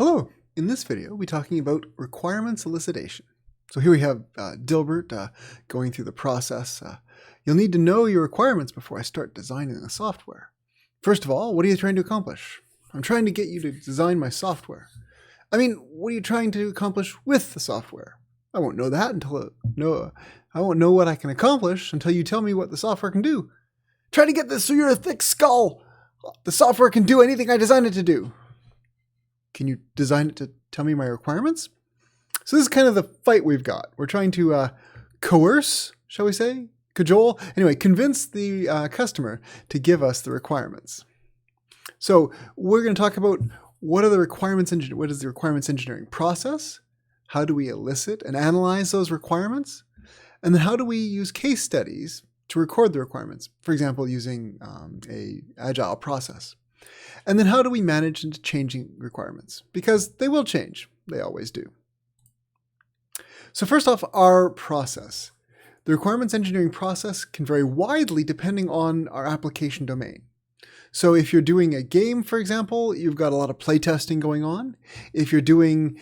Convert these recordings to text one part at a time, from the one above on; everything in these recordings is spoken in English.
Hello, in this video we'll be talking about requirements elicitation. So here we have Dilbert going through the process. You'll need to know your requirements before I start designing the software. First of all, what are you trying to accomplish? I'm trying to get you to design my software. I mean, what are you trying to accomplish with the software? I won't know that I won't know what I can accomplish until you tell me what the software can do. Try to get this through your thick skull. The software can do anything I design it to do. Can you design it to tell me my requirements? So this is kind of the fight we've got. We're trying to coerce, shall we say? Cajole? Anyway, convince the customer to give us the requirements. So we're going to talk about what is the requirements engineering process? How do we elicit and analyze those requirements? And then how do we use case studies to record the requirements? For example, using a agile process. And then how do we manage into changing requirements? Because they will change. They always do. So first off, our process. The requirements engineering process can vary widely depending on our application domain. So if you're doing a game, for example, you've got a lot of playtesting going on. If you're doing,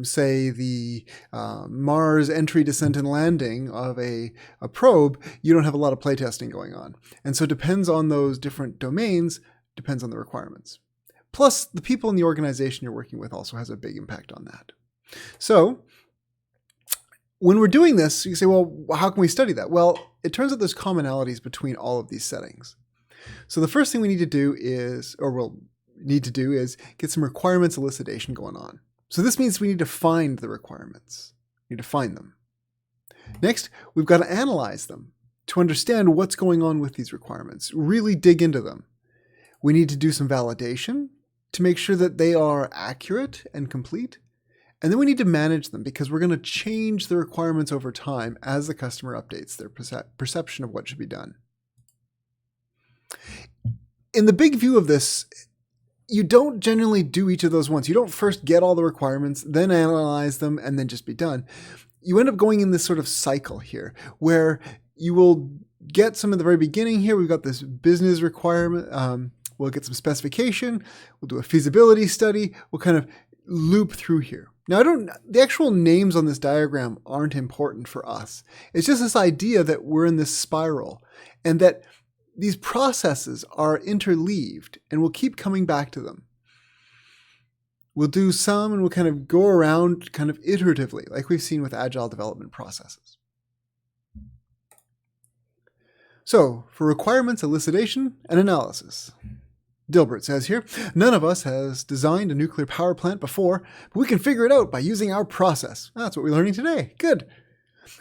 say, the Mars entry, descent, and landing of a probe, you don't have a lot of playtesting going on. And so it depends on those different domains, depends on the requirements. Plus, the people in the organization you're working with also has a big impact on that. So when we're doing this, you say, well, how can we study that? Well, it turns out there's commonalities between all of these settings. So the first thing we need to do is, get some requirements elicitation going on. So this means we need to find the requirements. We need to find them. Next, we've got to analyze them to understand what's going on with these requirements, really dig into them. We need to do some validation to make sure that they are accurate and complete. And then we need to manage them because we're going to change the requirements over time as the customer updates their perception of what should be done. In the big view of this, you don't generally do each of those once. You don't first get all the requirements, then analyze them, and then just be done. You end up going in this sort of cycle here where you will get some at the very beginning here. We've got this business requirement. We'll get some specification. We'll do a feasibility study. We'll kind of loop through here. Now, the actual names on this diagram aren't important for us. It's just this idea that we're in this spiral and that these processes are interleaved and we'll keep coming back to them. We'll do some and we'll kind of go around kind of iteratively, like we've seen with agile development processes. So, for requirements elicitation and analysis. Dilbert says here, none of us has designed a nuclear power plant before, but we can figure it out by using our process. That's what we're learning today. Good.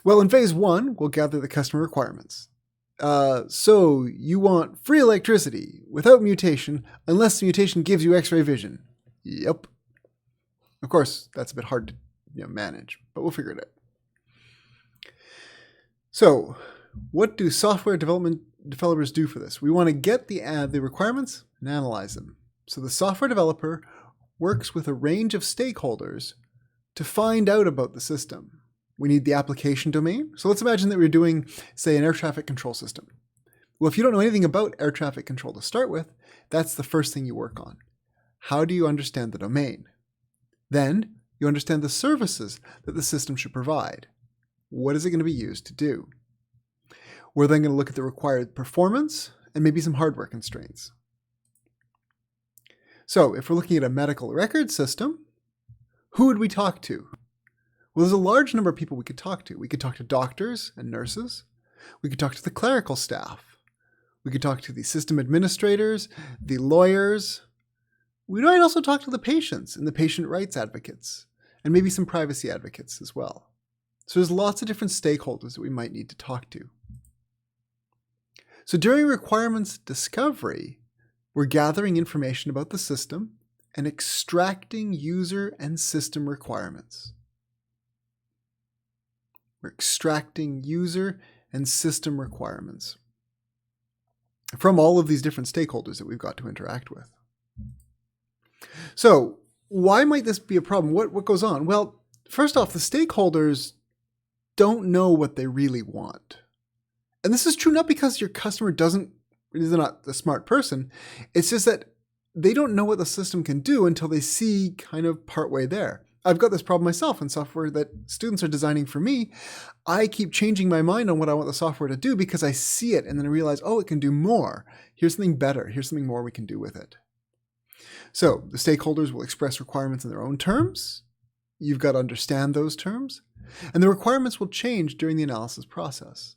Well, in phase 1, we'll gather the customer requirements. So you want free electricity without mutation, unless the mutation gives you X-ray vision. Yep. Of course, that's a bit hard to manage, but we'll figure it out. So, what do software developers do for this? We want to get the requirements and analyze them. So the software developer works with a range of stakeholders to find out about the system. We need the application domain. So let's imagine that we're doing, say, an air traffic control system. Well, if you don't know anything about air traffic control to start with, that's the first thing you work on. How do you understand the domain? Then you understand the services that the system should provide. What is it going to be used to do? We're then going to look at the required performance and maybe some hardware constraints. So if we're looking at a medical record system, who would we talk to? Well, there's a large number of people we could talk to. We could talk to doctors and nurses. We could talk to the clerical staff. We could talk to the system administrators, the lawyers. We might also talk to the patients and the patient rights advocates, and maybe some privacy advocates as well. So there's lots of different stakeholders that we might need to talk to. So during requirements discovery, we're gathering information about the system and extracting user and system requirements. We're extracting user and system requirements from all of these different stakeholders that we've got to interact with. So why might this be a problem? What goes on? Well, first off, the stakeholders don't know what they really want. And this is true not because your customer is not a smart person. It's just that they don't know what the system can do until they see kind of partway there. I've got this problem myself in software that students are designing for me. I keep changing my mind on what I want the software to do because I see it and then I realize, oh, it can do more. Here's something better. Here's something more we can do with it. So the stakeholders will express requirements in their own terms. You've got to understand those terms. And the requirements will change during the analysis process.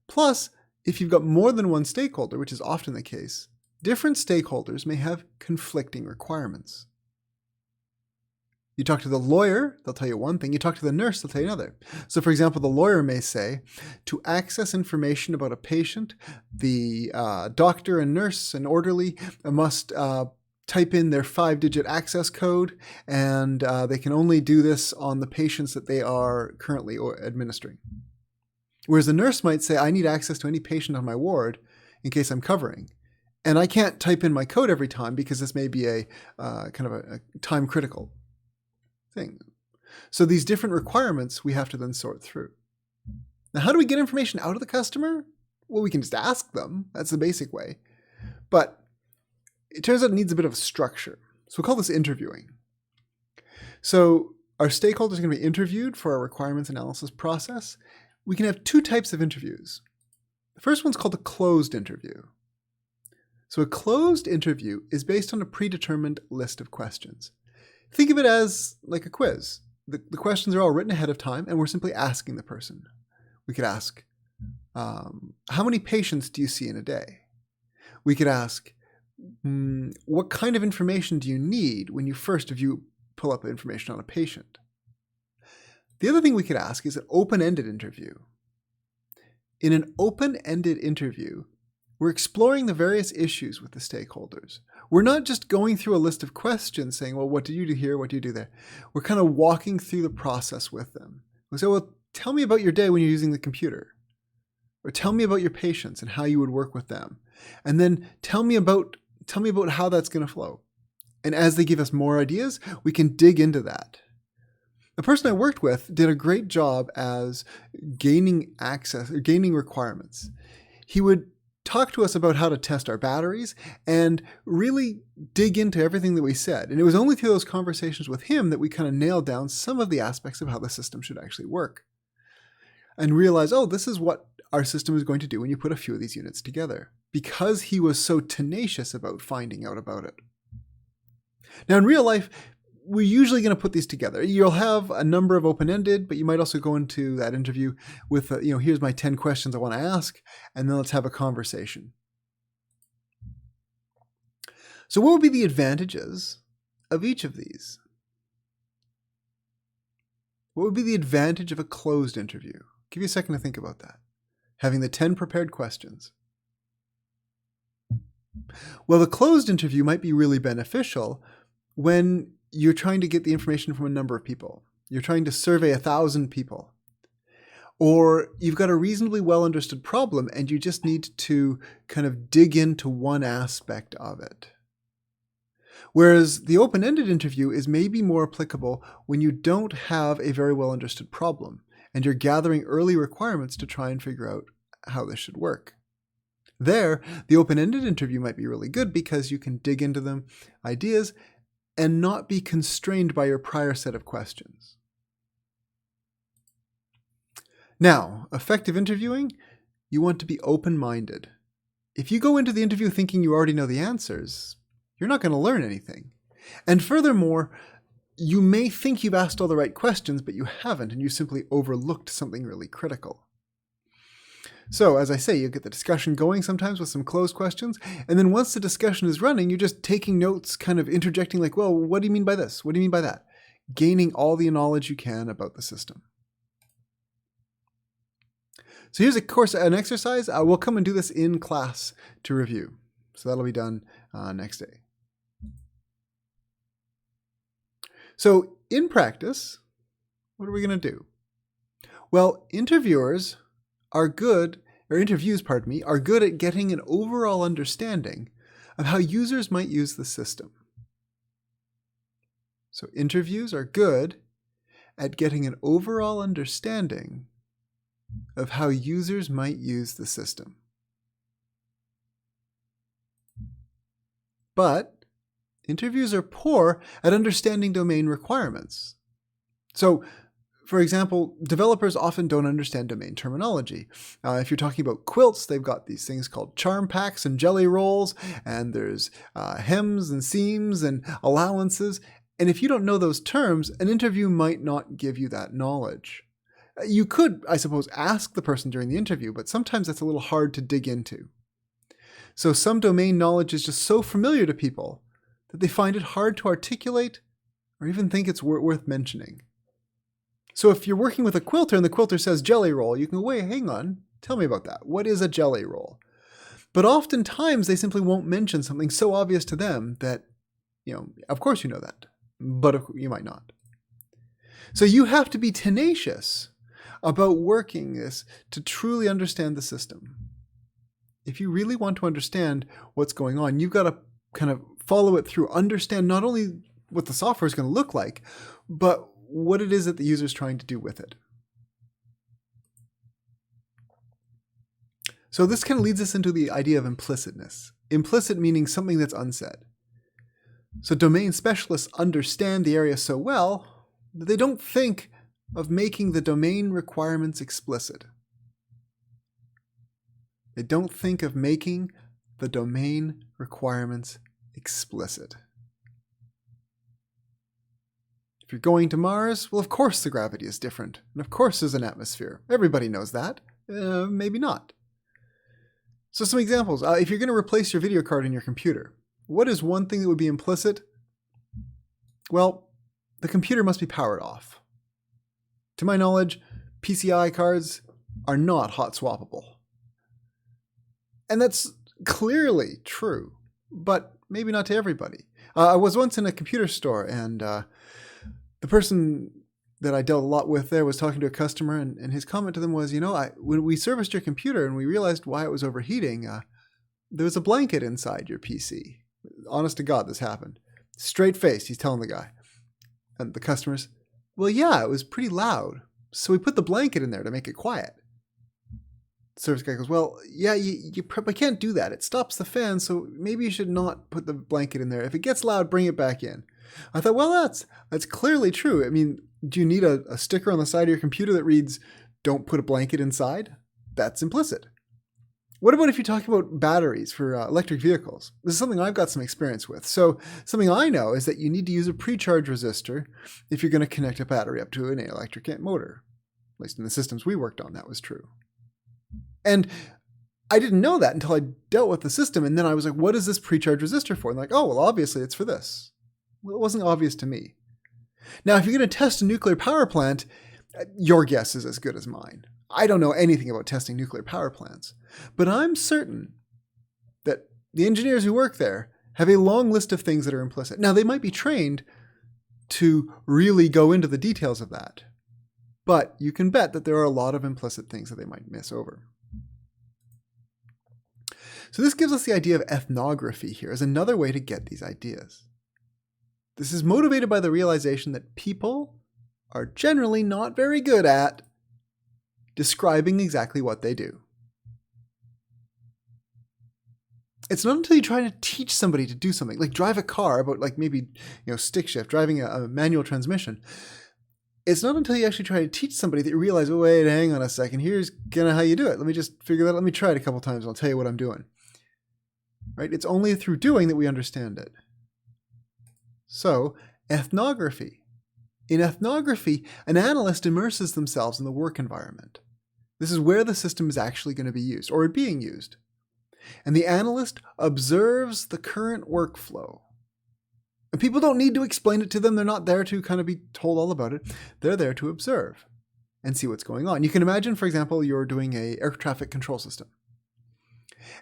Plus, if you've got more than one stakeholder, which is often the case, different stakeholders may have conflicting requirements. You talk to the lawyer, they'll tell you one thing. You talk to the nurse, they'll tell you another. So for example, the lawyer may say, to access information about a patient, the doctor and nurse and orderly must type in their 5-digit access code, and they can only do this on the patients that they are currently administering. Whereas the nurse might say, I need access to any patient on my ward in case I'm covering. And I can't type in my code every time because this may be a kind of a time critical thing. So these different requirements we have to then sort through. Now, how do we get information out of the customer? Well, we can just ask them. That's the basic way. But it turns out it needs a bit of a structure. So we'll call this interviewing. So our stakeholders are going to be interviewed for our requirements analysis process. We can have two types of interviews. The first one's called a closed interview. So a closed interview is based on a predetermined list of questions. Think of it as like a quiz. The questions are all written ahead of time, and we're simply asking the person. We could ask, how many patients do you see in a day? We could ask, what kind of information do you need when you first pull up information on a patient? The other thing we could ask is an open-ended interview. In an open-ended interview, we're exploring the various issues with the stakeholders. We're not just going through a list of questions saying, well, what do you do here? What do you do there? We're kind of walking through the process with them. We say, well, tell me about your day when you're using the computer. Or tell me about your patients and how you would work with them. And then tell me about how that's going to flow. And as they give us more ideas, we can dig into that. The person I worked with did a great job as gaining access or gaining requirements. He would talk to us about how to test our batteries and really dig into everything that we said. And it was only through those conversations with him that we kind of nailed down some of the aspects of how the system should actually work. And realize, oh, this is what our system is going to do when you put a few of these units together. Because he was so tenacious about finding out about it. Now in real life, we're usually going to put these together. You'll have a number of open-ended, but you might also go into that interview with, here's my 10 questions I want to ask, and then let's have a conversation. So what would be the advantages of each of these? What would be the advantage of a closed interview? Give you a second to think about that. Having the 10 prepared questions. Well, the closed interview might be really beneficial when you're trying to get the information from a number of people. You're trying to survey 1,000 people. Or you've got a reasonably well understood problem and you just need to kind of dig into one aspect of it. Whereas the open-ended interview is maybe more applicable when you don't have a very well understood problem and you're gathering early requirements to try and figure out how this should work. There, the open-ended interview might be really good because you can dig into them ideas and not be constrained by your prior set of questions. Now, effective interviewing, you want to be open-minded. If you go into the interview thinking you already know the answers, you're not going to learn anything. And furthermore, you may think you've asked all the right questions, but you haven't, and you simply overlooked something really critical. So, as I say, you get the discussion going sometimes with some closed questions, and then once the discussion is running, you're just taking notes, kind of interjecting like, well, what do you mean by this? What do you mean by that? Gaining all the knowledge you can about the system. So here's an exercise. We'll come and do this in class to review. So that'll be done next day. So in practice, what are we going to do? Well, interviews are good at getting an overall understanding of how users might use the system. So interviews are good at getting an overall understanding of how users might use the system. But interviews are poor at understanding domain requirements. So, for example, developers often don't understand domain terminology. If you're talking about quilts, they've got these things called charm packs and jelly rolls, and there's hems and seams and allowances. And if you don't know those terms, an interview might not give you that knowledge. You could, I suppose, ask the person during the interview, but sometimes that's a little hard to dig into. So some domain knowledge is just so familiar to people that they find it hard to articulate or even think it's worth mentioning. So if you're working with a quilter and the quilter says jelly roll, you can go, wait, hang on, tell me about that. What is a jelly roll? But oftentimes they simply won't mention something so obvious to them that, of course you know that, but you might not. So you have to be tenacious about working this to truly understand the system. If you really want to understand what's going on, you've got to kind of follow it through, understand not only what the software is going to look like, but what it is that the user is trying to do with it. So this kind of leads us into the idea of implicitness. Implicit meaning something that's unsaid. So domain specialists understand the area so well that they don't think of making the domain requirements explicit. They don't think of making the domain requirements explicit. If you're going to Mars, well, of course the gravity is different. And of course there's an atmosphere. Everybody knows that. Maybe not. So some examples. If you're going to replace your video card in your computer, what is one thing that would be implicit? Well, the computer must be powered off. To my knowledge, PCI cards are not hot swappable. And that's clearly true, but maybe not to everybody. I was once in a computer store, and the person that I dealt a lot with there was talking to a customer, and his comment to them was, when we serviced your computer and we realized why it was overheating, there was a blanket inside your PC. Honest to God, this happened. Straight faced, he's telling the guy. And the customers, well, yeah, it was pretty loud, so we put the blanket in there to make it quiet. The service guy goes, well, yeah, you probably can't do that. It stops the fan, so maybe you should not put the blanket in there. If it gets loud, bring it back in. I thought, well, that's clearly true. I mean, do you need a sticker on the side of your computer that reads, don't put a blanket inside? That's implicit. What about if you talk about batteries for electric vehicles? This is something I've got some experience with. So something I know is that you need to use a pre-charge resistor if you're going to connect a battery up to an electric motor. At least in the systems we worked on, that was true. And I didn't know that until I dealt with the system. And then I was like, what is this pre-charge resistor for? And like, oh, well, obviously it's for this. Well, it wasn't obvious to me. Now, if you're going to test a nuclear power plant, your guess is as good as mine. I don't know anything about testing nuclear power plants, but I'm certain that the engineers who work there have a long list of things that are implicit. Now, they might be trained to really go into the details of that, but you can bet that there are a lot of implicit things that they might miss over. So this gives us the idea of ethnography here as another way to get these ideas. This is motivated by the realization that people are generally not very good at describing exactly what they do. It's not until you try to teach somebody to do something, like drive a car, about like maybe stick shift, driving a manual transmission. It's not until you actually try to teach somebody that you realize, oh, wait, hang on a second, here's kind of how you do it. Let me just figure that out. Let me try it a couple times and I'll tell you what I'm doing. Right? It's only through doing that we understand it. So, ethnography. In ethnography, an analyst immerses themselves in the work environment. This is where the system is actually going to be used, or being used. And the analyst observes the current workflow. And people don't need to explain it to them. They're not there to kind of be told all about it. They're there to observe and see what's going on. You can imagine, for example, you're doing an air traffic control system.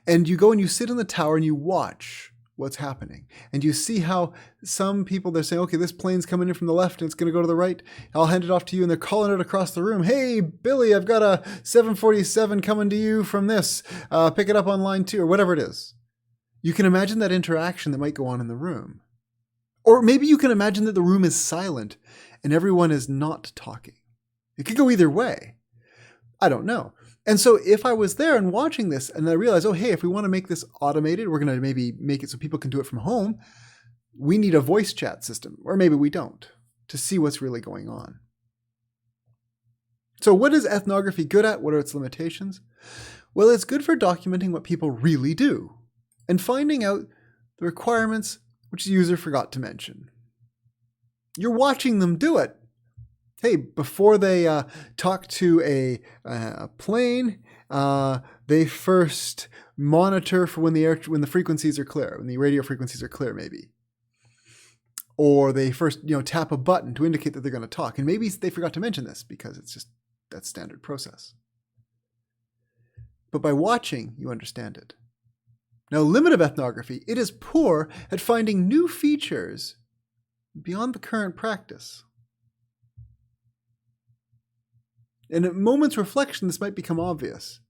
And you go and you sit in the tower and you watch what's happening. And you see how some people, they're saying, okay, this plane's coming in from the left and it's going to go to the right. I'll hand it off to you. And they're calling it across the room. Hey, Billy, I've got a 747 coming to you from this. Pick it up on line 2 or whatever it is. You can imagine that interaction that might go on in the room. Or maybe you can imagine that the room is silent and everyone is not talking. It could go either way. I don't know. And so if I was there and watching this and I realized, oh, hey, if we want to make this automated, we're going to maybe make it so people can do it from home. We need a voice chat system, or maybe we don't, to see what's really going on. So what is ethnography good at? What are its limitations? Well, it's good for documenting what people really do and finding out the requirements which the user forgot to mention. You're watching them do it. Hey, before they talk to a plane, they first monitor for when the frequencies are clear, when the radio frequencies are clear, maybe. Or they first, tap a button to indicate that they're going to talk. And maybe they forgot to mention this because it's just that standard process. But by watching, you understand it. Now, limit of ethnography, it is poor at finding new features beyond the current practice. And at moment's reflection, this might become obvious.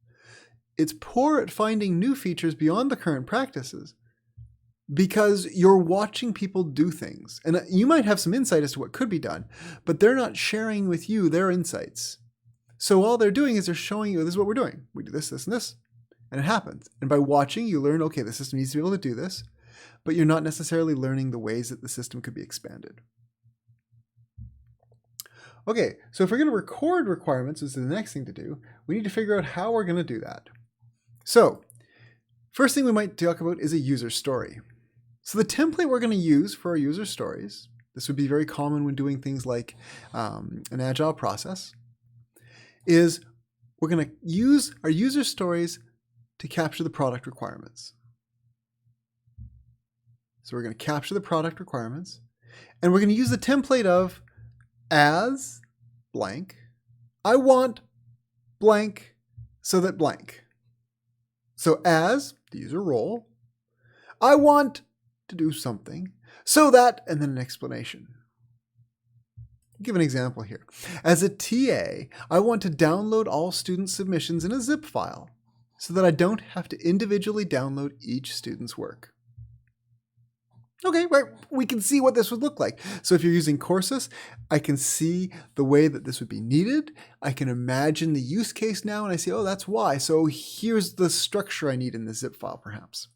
It's poor at finding new features beyond the current practices because you're watching people do things. And you might have some insight as to what could be done, but they're not sharing with you their insights. So all they're doing is they're showing you, this is what we're doing. We do this, this, and this, and it happens. And by watching, you learn, okay, the system needs to be able to do this, but you're not necessarily learning the ways that the system could be expanded. Okay, so if we're going to record requirements, which is the next thing to do, we need to figure out how we're going to do that. So, first thing we might talk about is a user story. So the template we're going to use for our user stories, this would be very common when doing things like an agile process, is we're going to use our user stories to capture the product requirements. So we're going to capture the product requirements, and we're going to use the template of as blank, I want blank so that blank. So as the user role, I want to do something so that, and then an explanation. I'll give an example here. As a TA, I want to download all student submissions in a zip file so that I don't have to individually download each student's work. Okay, right, we can see what this would look like. So if you're using Courses, I can see the way that this would be needed. I can imagine the use case now, and I see, oh, that's why. So here's the structure I need in the zip file, perhaps.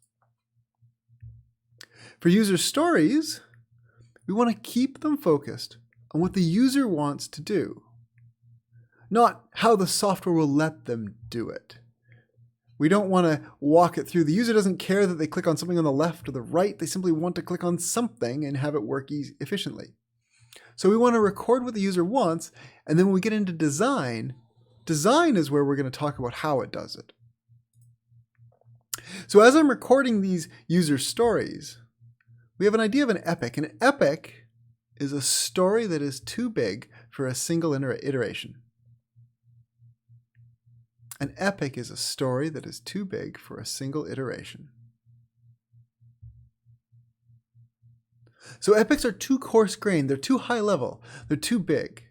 For user stories, we want to keep them focused on what the user wants to do, not how the software will let them do it. We don't want to walk it through. The user doesn't care that they click on something on the left or the right. They simply want to click on something and have it work efficiently. So we want to record what the user wants, and then when we get into design, design is where we're going to talk about how it does it. So as I'm recording these user stories, we have an idea of an epic. An epic is a story that is too big for a single iteration. An epic is a story that is too big for a single iteration. So epics are too coarse-grained, they're too high level, they're too big.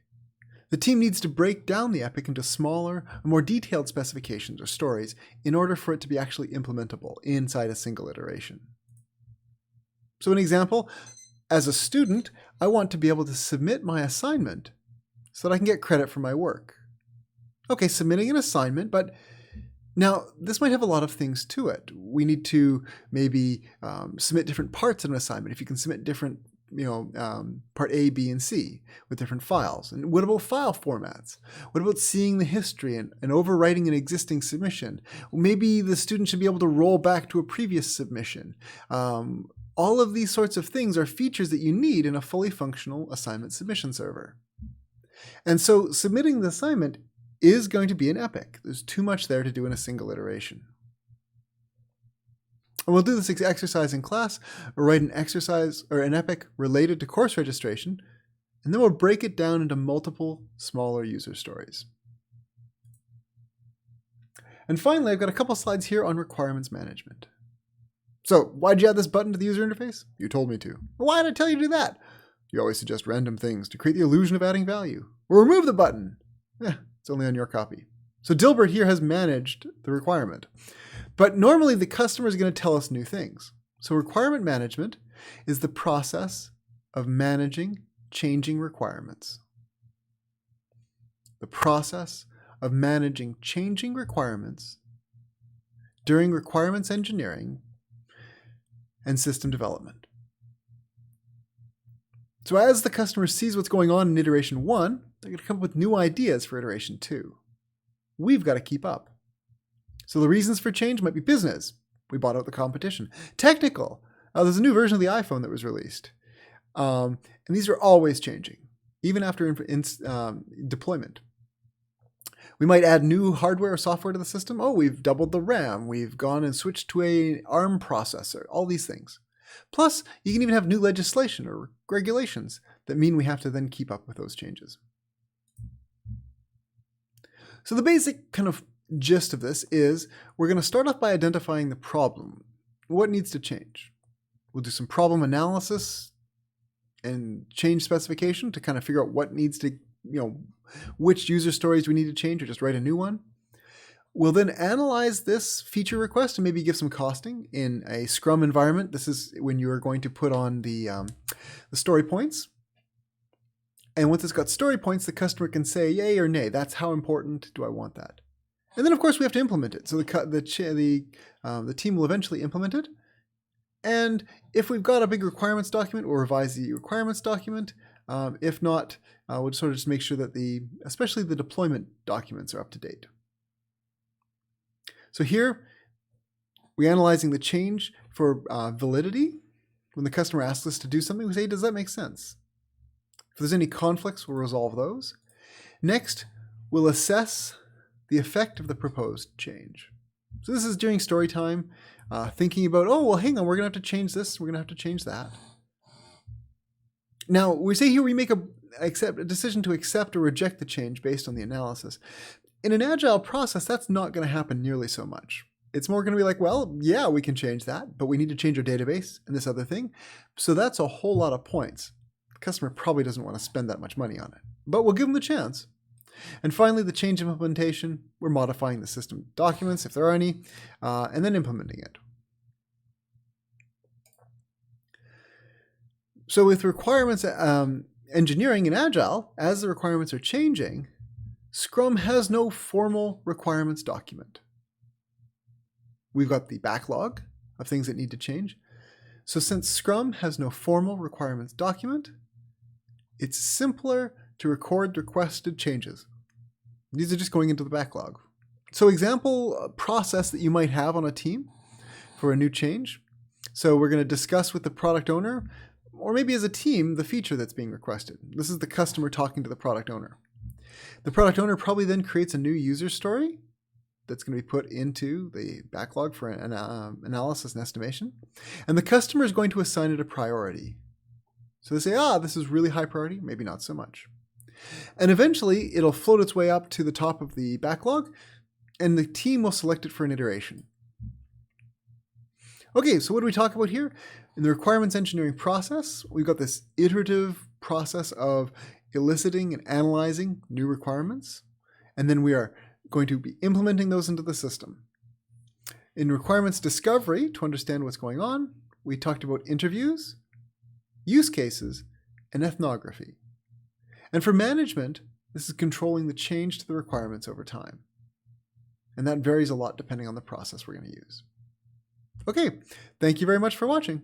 The team needs to break down the epic into smaller, more detailed specifications or stories in order for it to be actually implementable inside a single iteration. So an example, as a student, I want to be able to submit my assignment so that I can get credit for my work. Okay, submitting an assignment, but now this might have a lot of things to it. We need to maybe submit different parts of an assignment. If you can submit different, part A, B, and C with different files. And what about file formats? What about seeing the history and overwriting an existing submission? Maybe the student should be able to roll back to a previous submission. All of these sorts of things are features that you need in a fully functional assignment submission server. And so submitting the assignment is going to be an epic. There's too much there to do in a single iteration. And we'll do this exercise in class. We'll write an exercise or an epic related to course registration, and then we'll break it down into multiple smaller user stories. And finally, I've got a couple slides here on requirements management. So why'd you add this button to the user interface? You told me to. Well, why did I tell you to do that? You always suggest random things to create the illusion of adding value. Or remove the button. It's only on your copy. So Dilbert here has managed the requirement. But normally the customer is going to tell us new things. So requirement management is the process of managing changing requirements. The process of managing changing requirements during requirements engineering and system development. So as the customer sees what's going on in iteration 1, they're going to come up with new ideas for iteration 2. We've got to keep up. So the reasons for change might be business. We bought out the competition. Technical. There's a new version of the iPhone that was released. And these are always changing, even after deployment. We might add new hardware or software to the system. Oh, we've doubled the RAM. We've gone and switched to an ARM processor. All these things. Plus, you can even have new legislation or regulations that mean we have to then keep up with those changes. So the basic kind of gist of this is we're going to start off by identifying the problem. What needs to change? We'll do some problem analysis and change specification to kind of figure out what needs to, which user stories we need to change or just write a new one. We'll then analyze this feature request and maybe give some costing in a Scrum environment. This is when you're going to put on the story points. And once it's got story points, the customer can say yay or nay. That's how important do I want that? And then, of course, we have to implement it. So the team will eventually implement it. And if we've got a big requirements document, we'll revise the requirements document. If not, we'll sort of just make sure that especially the deployment documents are up to date. So here, we're analyzing the change for validity. When the customer asks us to do something, we say, does that make sense? If there's any conflicts, we'll resolve those. Next, we'll assess the effect of the proposed change. So this is during story time, thinking about, oh, well, hang on, we're going to have to change this, we're going to have to change that. Now, we say here we make a decision to accept or reject the change based on the analysis. In an agile process, that's not going to happen nearly so much. It's more going to be like, well, yeah, we can change that, but we need to change our database and this other thing. So that's a whole lot of points. The customer probably doesn't want to spend that much money on it, but we'll give them the chance. And finally, the change implementation, we're modifying the system documents, if there are any, and then implementing it. So with requirements engineering and Agile, as the requirements are changing, Scrum has no formal requirements document. We've got the backlog of things that need to change. So since Scrum has no formal requirements document, it's simpler to record requested changes. These are just going into the backlog. So example process that you might have on a team for a new change. So we're going to discuss with the product owner, or maybe as a team, the feature that's being requested. This is the customer talking to the product owner. The product owner probably then creates a new user story that's going to be put into the backlog for an analysis and estimation. And the customer is going to assign it a priority. So they say, this is really high priority, maybe not so much. And eventually, it'll float its way up to the top of the backlog, and the team will select it for an iteration. Okay, so what do we talk about here? In the requirements engineering process, we've got this iterative process of eliciting and analyzing new requirements, and then we are going to be implementing those into the system. In requirements discovery, to understand what's going on, we talked about interviews, use cases, and ethnography. And for management, this is controlling the change to the requirements over time. And that varies a lot depending on the process we're going to use. Okay, thank you very much for watching.